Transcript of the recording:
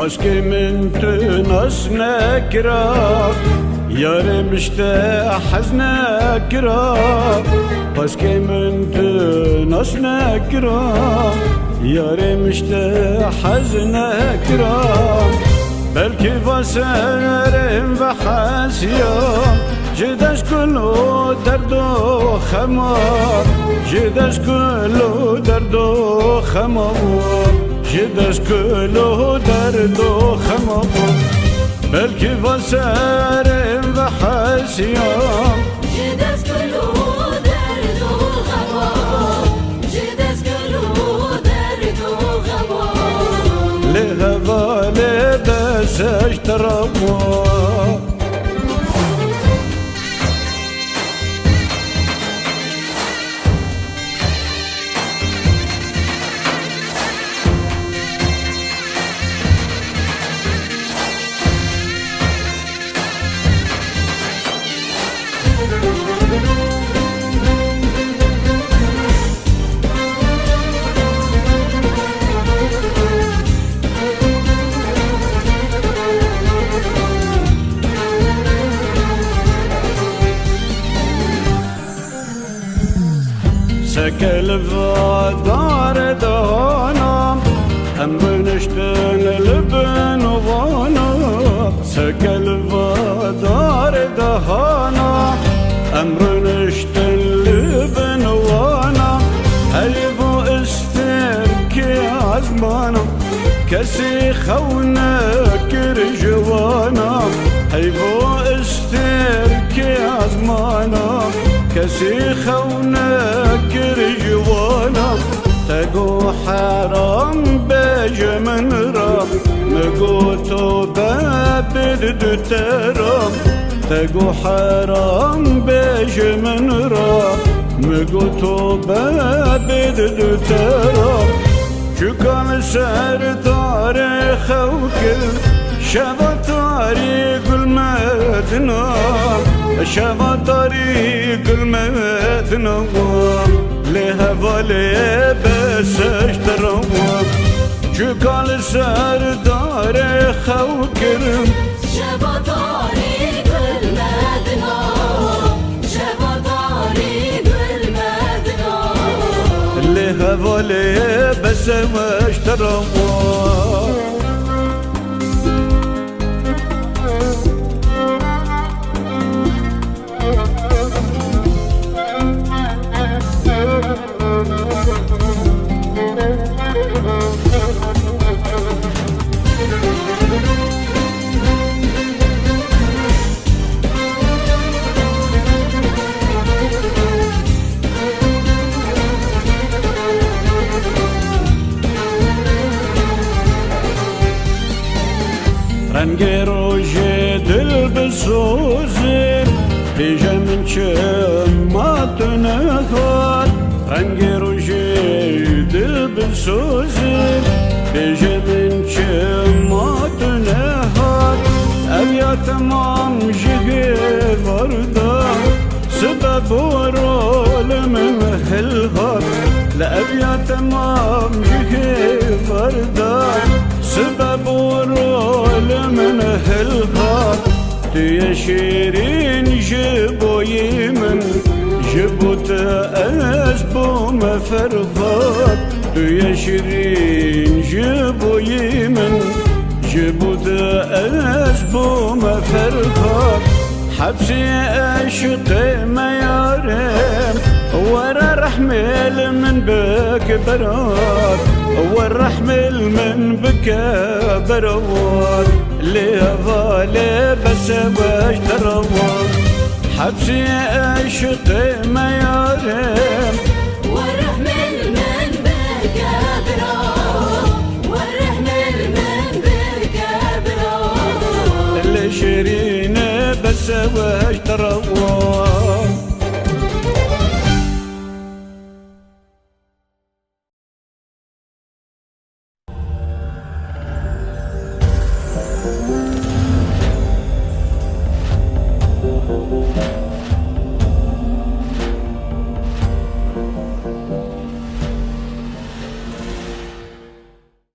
خشكي من تناس نكرا ياري مشتا حزنا كرا خشكي من تناس نكرا ياري مشتا حزنا كرا بلكي بسرم بحاسيا جداش كله دردو خمار جداش كله دردو خمار جداش كله دردو خمار بلكي بسرم بحاسيا جداش كله دردو خمار جداش كله دردو خمار لغبا لبس اشترمو سكل دار دهانا هم بنشتن لبن وانا سكل دار دهانا هم بنشتن لبن وانا هيبو استركي عزمانا كسي خونك رجوانا هيبو استركي عزمانا كسي خونك رجوانا تقو حرام بيج من رام نقو توبة بدد ترام تقو حرام بيج من رام نقو توبة بدد ترام شكام سردار خوكل شبا طريق المدنى شبا طريق المدنى لهفا لبس اشترى شكال سردار خوكل شبا طريق المدنى شبا طريق المدنى لهفا لبس اشترى رنگ روژه دل بسوزه بیجه من چه ماتنه خود رنگ روژه دل بسوزه بیجه من چه ماتنه خود ابیا تمام جگه ورده سبب رول من هلهات لابیا تمام جگه ورده سبب رول من هلهات توی شیرین جبوی من جبوت از بوم فرهات توی شیرین جبوی من جبوت از بوم فرهات حبسی عشق میارم ورا رحمل من بك براد والرحمل من بك براد اللي ظالي بس باش تروض حبسي عشقي ما يرم والرحمل من بك براد والرحمل من بك براد اللي شيريني بس باش تروض